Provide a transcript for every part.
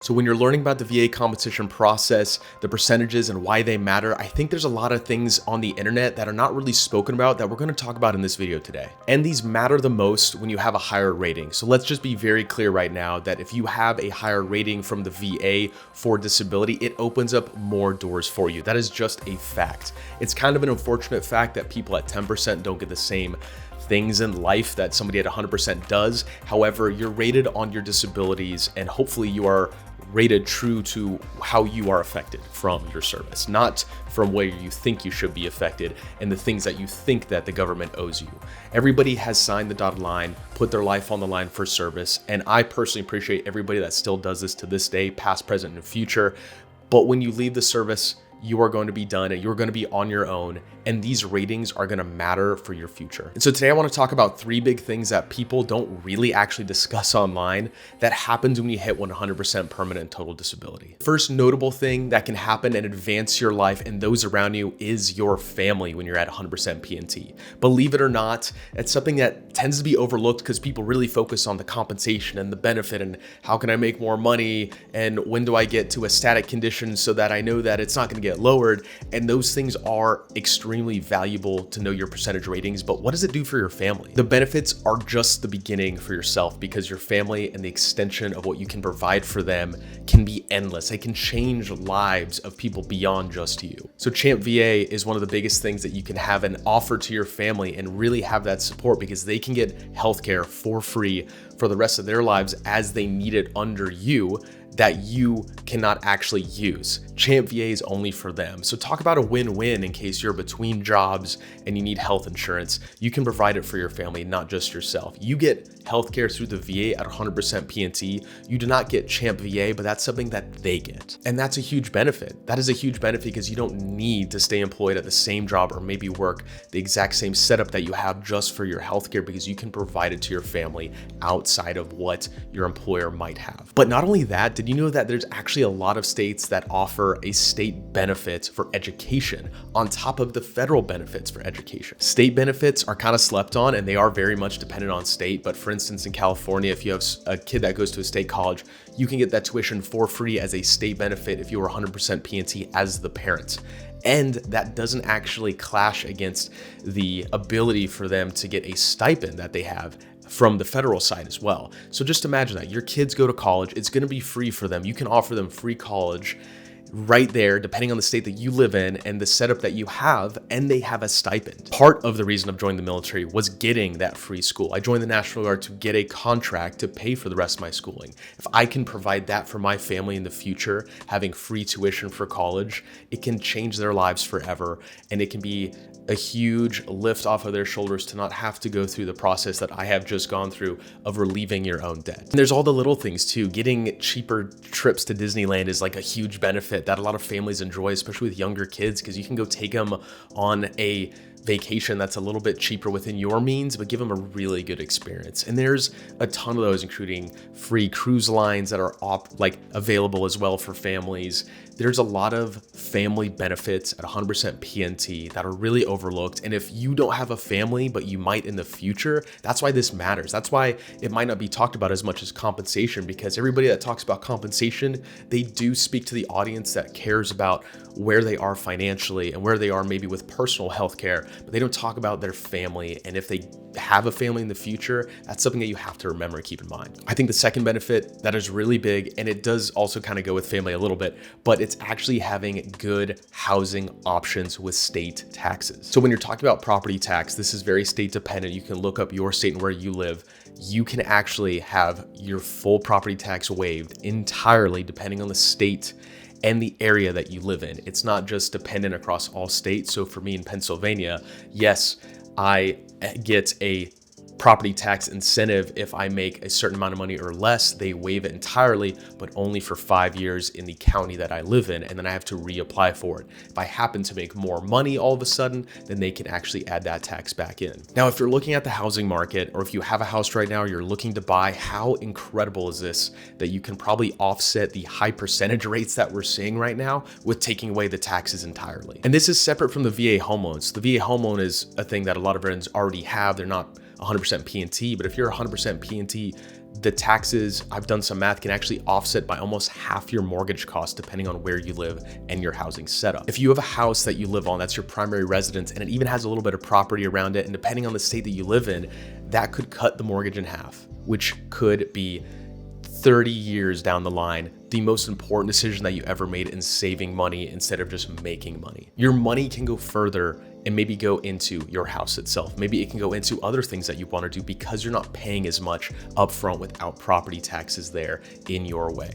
So when you're learning about the VA compensation process, the percentages and why they matter, I think there's a lot of things on the internet that are not really spoken about that we're going to talk about in this video today. And these matter the most when you have a higher rating. So let's just be very clear right now that if you have a higher rating from the VA for disability, it opens up more doors for you. That is just a fact. It's kind of an unfortunate fact that people at 10% don't get the same things in life that somebody at 100% does. However, you're rated on your disabilities and hopefully you are rated true to how you are affected from your service, not from where you think you should be affected and the things that you think that the government owes you. Everybody has signed the dotted line, put their life on the line for service, and I personally appreciate everybody that still does this to this day, past, present, and future. But when you leave the service, you are going to be done and you're going to be on your own, and these ratings are going to matter for your future. And so today I want to talk about 3 big things that people don't really actually discuss online that happens when you hit 100% permanent and total disability. First notable thing that can happen and advance your life and those around you is your family when you're at 100% PNT. Believe it or not, it's something that tends to be overlooked because people really focus on the compensation and the benefit and how can I make more money and when do I get to a static condition so that I know that it's not going to get lowered. And those things are extremely valuable to know your percentage ratings, but what does it do for your family? The benefits are just the beginning for yourself because your family and the extension of what you can provide for them can be endless. It can change lives of people beyond just you. So Champ VA is one of the biggest things that you can have and offer to your family and really have that support because they can get healthcare for free for the rest of their lives as they need it under you that you cannot actually use. Champ VA is only for them. So talk about a win-win in case you're between jobs and you need health insurance. You can provide it for your family, not just yourself. You get healthcare through the VA at 100% PNT. You do not get Champ VA, but that's something that they get. And that's a huge benefit. That is a huge benefit because you don't need to stay employed at the same job or maybe work the exact same setup that you have just for your healthcare because you can provide it to your family outside of what your employer might have. But not only that, did you know that there's actually a lot of states that offer a state benefit for education on top of the federal benefits for education? State benefits are kind of slept on and they are very much dependent on state. But for instance, in California, if you have a kid that goes to a state college, you can get that tuition for free as a state benefit if you are 100% PNT as the parent. And that doesn't actually clash against the ability for them to get a stipend that they have from the federal side as well. So just imagine that your kids go to college, it's going to be free for them. You can offer them free college right there, depending on the state that you live in and the setup that you have, and they have a stipend. Part of the reason of joining the military was getting that free school. I joined the National Guard to get a contract to pay for the rest of my schooling. If I can provide that for my family in the future, having free tuition for college, it can change their lives forever, and it can be a huge lift off of their shoulders to not have to go through the process that I have just gone through of relieving your own debt. And there's all the little things too. Getting cheaper trips to Disneyland is like a huge benefit that a lot of families enjoy, especially with younger kids, because you can go take them on a vacation that's a little bit cheaper within your means, but give them a really good experience. And there's a ton of those, including free cruise lines that are available as well for families. There's a lot of family benefits at 100% PNT that are really overlooked. And if you don't have a family, but you might in the future, that's why this matters. That's why it might not be talked about as much as compensation, because everybody that talks about compensation, they do speak to the audience that cares about where they are financially and where they are maybe with personal health care, but they don't talk about their family. And if they have a family in the future, that's something that you have to remember and keep in mind. I think the second benefit that is really big, and it does also kind of go with family a little bit, but it's actually having good housing options with state taxes. So when you're talking about property tax, this is very state dependent. You can look up your state and where you live. You can actually have your full property tax waived entirely depending on the state and the area that you live in. It's not just dependent across all states. So for me in Pennsylvania, yes, I get a property tax incentive if I make a certain amount of money or less. They waive it entirely, but only for 5 years in the county that I live in, and then I have to reapply for it. If I happen to make more money all of a sudden, then they can actually add that tax back in. Now, if you're looking at the housing market, or if you have a house right now, you're looking to buy, how incredible is this that you can probably offset the high percentage rates that we're seeing right now with taking away the taxes entirely. And this is separate from the VA home loans. The VA home loan is a thing that a lot of veterans already have. They're not 100% PNT, but if you're 100% PNT, the taxes, I've done some math, can actually offset by almost half your mortgage cost depending on where you live and your housing setup. If you have a house that you live on, that's your primary residence, and it even has a little bit of property around it, and depending on the state that you live in, that could cut the mortgage in half, which could be 30 years down the line, the most important decision that you ever made in saving money instead of just making money. Your money can go further and maybe go into your house itself. Maybe it can go into other things that you want to do because you're not paying as much upfront without property taxes there in your way.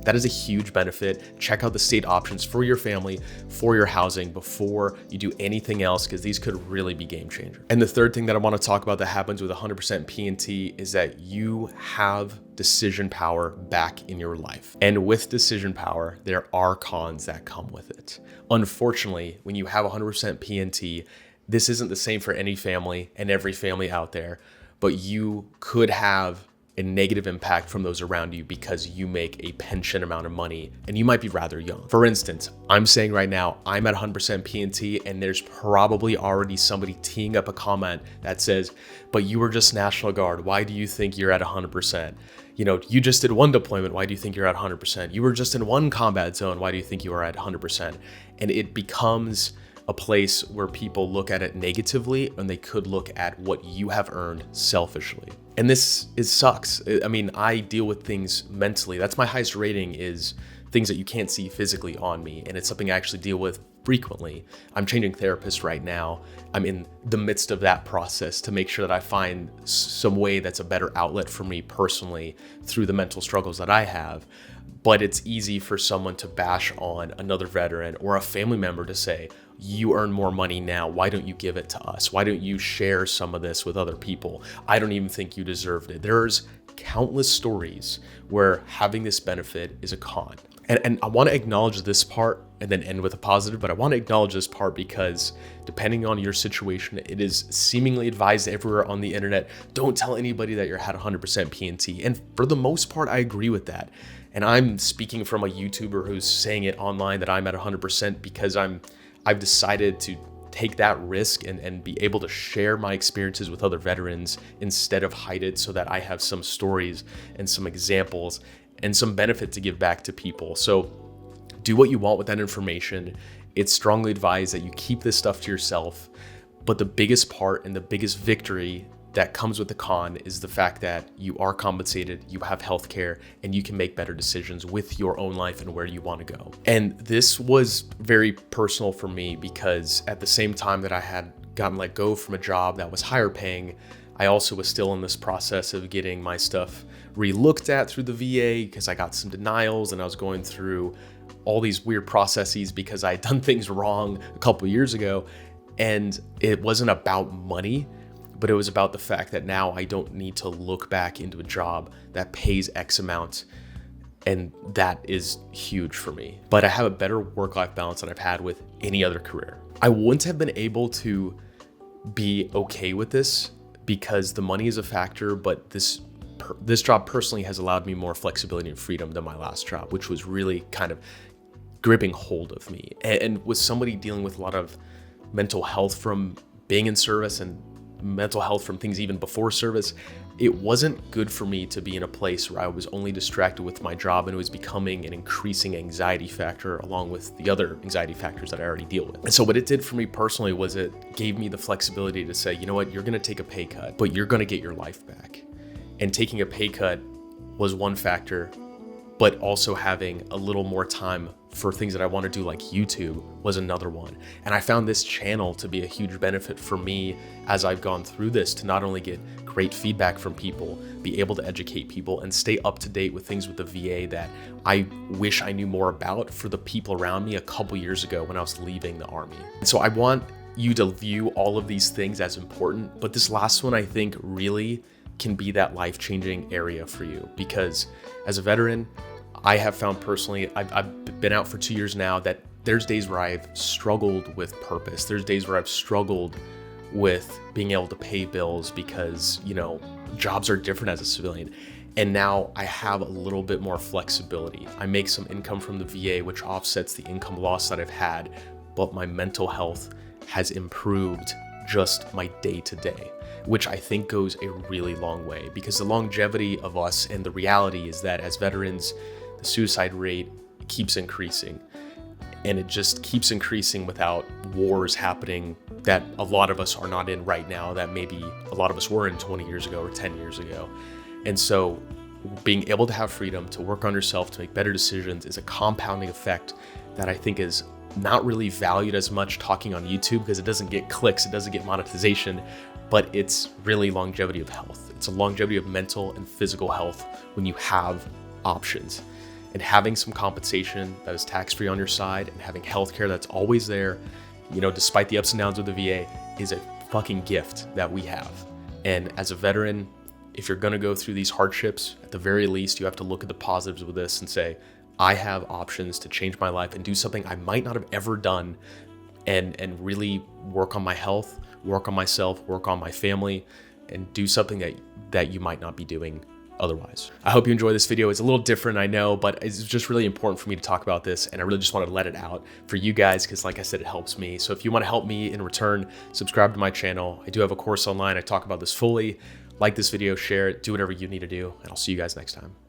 That is a huge benefit. Check out the state options for your family, for your housing before you do anything else, because these could really be game changers. And the third thing that I want to talk about that happens with 100% P&T is that you have decision power back in your life. And with decision power, there are cons that come with it. Unfortunately, when you have 100% P&T, this isn't the same for any family and every family out there, but you could have a negative impact from those around you because you make a pension amount of money and you might be rather young. For instance, I'm saying right now, I'm at 100% P&T, and there's probably already somebody teeing up a comment that says, but you were just National Guard. Why do you think you're at 100%? You know, you just did one deployment. Why do you think you're at 100%? You were just in one combat zone. Why do you think you are at 100%? And it becomes a place where people look at it negatively, and they could look at what you have earned selfishly. And this sucks. I mean, I deal with things mentally. That's my highest rating, is things that you can't see physically on me. And it's something I actually deal with frequently. I'm changing therapists right now. I'm in the midst of that process to make sure that I find some way that's a better outlet for me personally through the mental struggles that I have. But it's easy for someone to bash on another veteran or a family member to say, you earn more money now. Why don't you give it to us? Why don't you share some of this with other people? I don't even think you deserved it. There's countless stories where having this benefit is a con. And I want to acknowledge this part and then end with a positive, but I want to acknowledge this part because depending on your situation, it is seemingly advised everywhere on the internet, don't tell anybody that you're at 100% P&T. And for the most part, I agree with that. And I'm speaking from a YouTuber who's saying it online that I'm at 100% because I've decided to take that risk and be able to share my experiences with other veterans instead of hide it, so that I have some stories and some examples and some benefit to give back to people. So do what you want with that information. It's strongly advised that you keep this stuff to yourself. But the biggest part and the biggest victory that comes with the con is the fact that you are compensated, you have healthcare, and you can make better decisions with your own life and where you want to go. And this was very personal for me because at the same time that I had gotten let go from a job that was higher paying, I also was still in this process of getting my stuff re-looked at through the VA because I got some denials, and I was going through all these weird processes because I had done things wrong a couple of years ago. And it wasn't about money, but it was about the fact that now I don't need to look back into a job that pays X amount. And that is huge for me. But I have a better work-life balance than I've had with any other career. I wouldn't have been able to be okay with this because the money is a factor, but this job personally has allowed me more flexibility and freedom than my last job, which was really kind of gripping hold of me. And with somebody dealing with a lot of mental health from being in service and mental health from things even before service, it wasn't good for me to be in a place where I was only distracted with my job, and it was becoming an increasing anxiety factor along with the other anxiety factors that I already deal with. And so what it did for me personally was it gave me the flexibility to say, you know what, you're going to take a pay cut, but you're going to get your life back. And taking a pay cut was one factor, but also having a little more time for things that I want to do like YouTube was another one. And I found this channel to be a huge benefit for me as I've gone through this, to not only get great feedback from people, be able to educate people, and stay up to date with things with the VA that I wish I knew more about for the people around me a couple years ago when I was leaving the Army. And so I want you to view all of these things as important, but this last one I think really can be that life-changing area for you, because as a veteran, I have found personally, I've been out for 2 years now, that there's days where I've struggled with purpose. There's days where I've struggled with being able to pay bills because, you know, jobs are different as a civilian. And now I have a little bit more flexibility. I make some income from the VA, which offsets the income loss that I've had, but my mental health has improved just my day to day. which I think goes a really long way, because the longevity of us, and the reality is that as veterans, the suicide rate keeps increasing, and it just keeps increasing without wars happening that a lot of us are not in right now, that maybe a lot of us were in 20 years ago or 10 years ago. And so being able to have freedom to work on yourself, to make better decisions, is a compounding effect that I think is not really valued as much talking on YouTube, because it doesn't get clicks, it doesn't get monetization, but it's really longevity of health. It's a longevity of mental and physical health when you have options. And having some compensation that is tax-free on your side, and having healthcare that's always there, despite the ups and downs of the VA, is a fucking gift that we have. And as a veteran, if you're gonna go through these hardships, at the very least, you have to look at the positives with this and say, I have options to change my life and do something I might not have ever done, and really work on my health, work on myself, work on my family, and do something that you might not be doing otherwise. I hope you enjoy this video. It's a little different, I know, but it's just really important for me to talk about this, and I really just wanted to let it out for you guys, because like I said, it helps me. So if you want to help me in return, subscribe to my channel. I do have a course online. I talk about this fully. Like this video, share it, do whatever you need to do, and I'll see you guys next time.